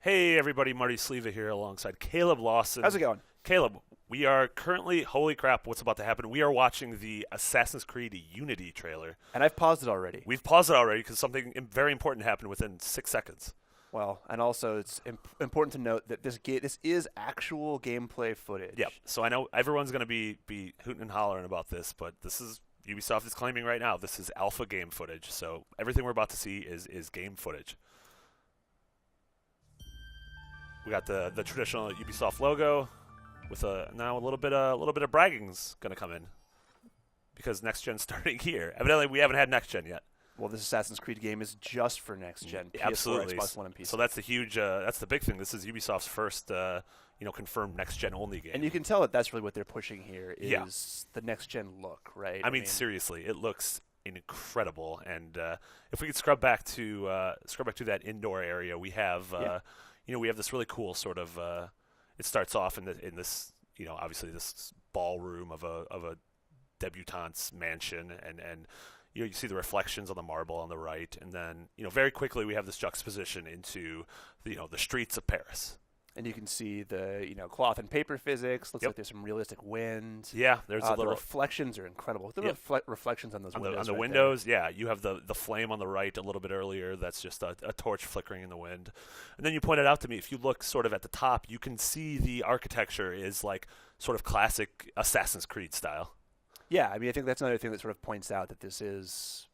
Hey everybody, Marty Sleva here alongside Caleb Lawson. How's it going? Caleb, we are currently, holy crap, what's about to happen? We are watching the Assassin's Creed Unity trailer. And I've paused it already. We've paused it already because something very important happened within 6 seconds. Well, and also it's important to note that this is actual gameplay footage. Yep. So I know everyone's going to be hooting and hollering about this, but this is Ubisoft is claiming right now this is alpha game footage. So everything we're about to see is game footage. We got the traditional Ubisoft logo with now a little bit of bragging's going to come in because next gen's starting here. Evidently, we haven't had next gen yet. Well, this Assassin's Creed game is just for next gen. PS4, Absolutely. Xbox One, and PC. So that's the huge, that's the big thing. This is Ubisoft's first, confirmed next gen only game. And you can tell that that's really what they're pushing here is the next gen look, right? I mean, seriously, it looks incredible. And if we could scrub back to that indoor area, we have, we have this really cool sort of. It starts off in this, obviously this ballroom of a debutante's mansion, and you see the reflections on the marble on the right, and then very quickly we have this juxtaposition into the streets of Paris. And you can see the cloth and paper physics. Looks like there's some realistic wind. Yeah, there's a little. The reflections are incredible. The reflections on those windows. On the windows, yeah. You have the flame on the right a little bit earlier. That's just a torch flickering in the wind. And then you pointed out to me, if you look sort of at the top, you can see the architecture is like sort of classic Assassin's Creed style. Yeah, I mean, I think that's another thing that sort of points out that this is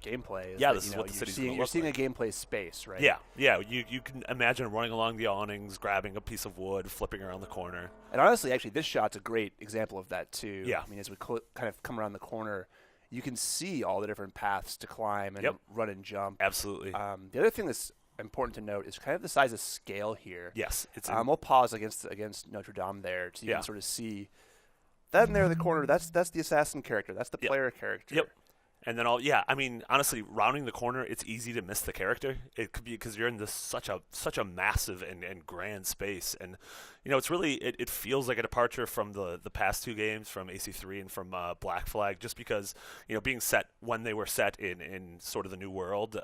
gameplay. This is what the city's going to look like. You're seeing a gameplay space, right? Yeah. You can imagine running along the awnings, grabbing a piece of wood, flipping around the corner. And honestly, actually, this shot's a great example of that, too. Yeah. I mean, as we kind of come around the corner, you can see all the different paths to climb and run and jump. Absolutely. The other thing that's important to note is kind of the size of scale here. Yes. We'll pause against Notre Dame there so you can sort of see that in there in the corner. That's the assassin character. That's the player character. Yep. And then honestly, rounding the corner, it's easy to miss the character. It could be because you're in this such a massive and grand space, and it's really it feels like a departure from the past two games, from AC3 and from Black Flag, just because being set when they were set in sort of the new world.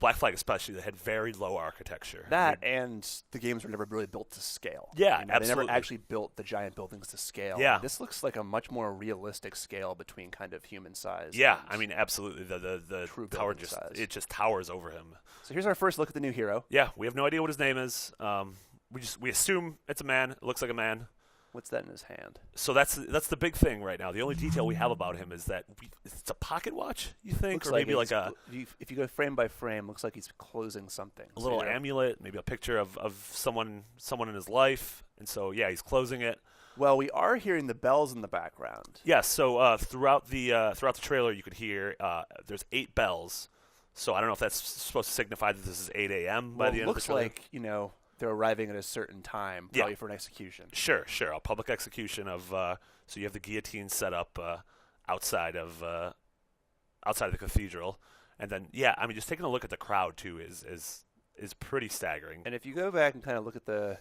Black Flag especially, they had very low architecture. And the games were never really built to scale. Yeah, absolutely. absolutely. They never actually built the giant buildings to scale. Yeah. This looks like a much more realistic scale between kind of human size. Yeah, I mean, absolutely. The true tower size. just towers over him. So here's our first look at the new hero. Yeah, we have no idea what his name is. We assume it's a man. It looks like a man. What's that in his hand? So that's the big thing right now. The only detail we have about him is that it's a pocket watch, you think? Looks or maybe like if you go frame by frame, looks like he's closing something. A little amulet, maybe a picture of someone in his life. And so, he's closing it. Well, we are hearing the bells in the background. Yes, so throughout the trailer you could hear there's 8 bells. So I don't know if that's supposed to signify that this is 8 a.m. by the end of the trailer. It looks like, they're arriving at a certain time, probably for an execution. Sure. A public execution of so you have the guillotine set up outside of the cathedral, and then just taking a look at the crowd too is pretty staggering. And if you go back and kind of look at the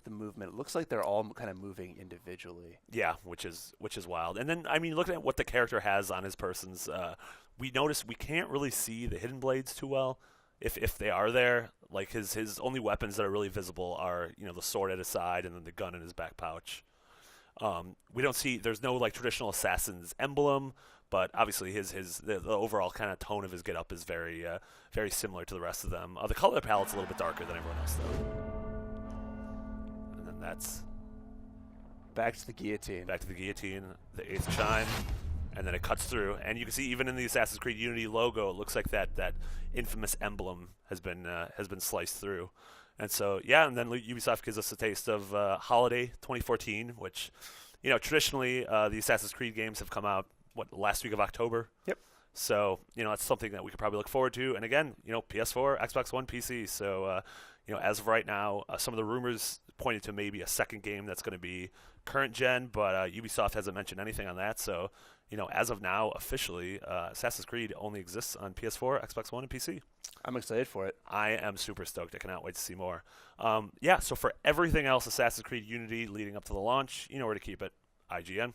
movement, it looks like they're all kind of moving individually. Yeah, which is wild. And then looking at what the character has on his persons, we notice we can't really see the hidden blades too well. If they are there, like his only weapons that are really visible are the sword at his side and then the gun in his back pouch. We don't see there's no like traditional assassin's emblem, but obviously the overall kind of tone of his getup is very very similar to the rest of them. The color palette's a little bit darker than everyone else though. And then that's back to the guillotine. The 8th chime. And then it cuts through, and you can see even in the Assassin's Creed Unity logo, it looks like that infamous emblem has been sliced through. And so and then Ubisoft gives us a taste of Holiday 2014, which traditionally the Assassin's Creed games have come out last week of October. Yep. So that's something that we could probably look forward to. And again, PS4, Xbox One, PC. So as of right now, some of the rumors pointed to maybe a second game that's going to be current gen, but Ubisoft hasn't mentioned anything on that. So as of now, officially, Assassin's Creed only exists on PS4, Xbox One, and PC. I'm excited for it. I am super stoked. I cannot wait to see more. So for everything else, Assassin's Creed Unity leading up to the launch, you know where to keep it. IGN.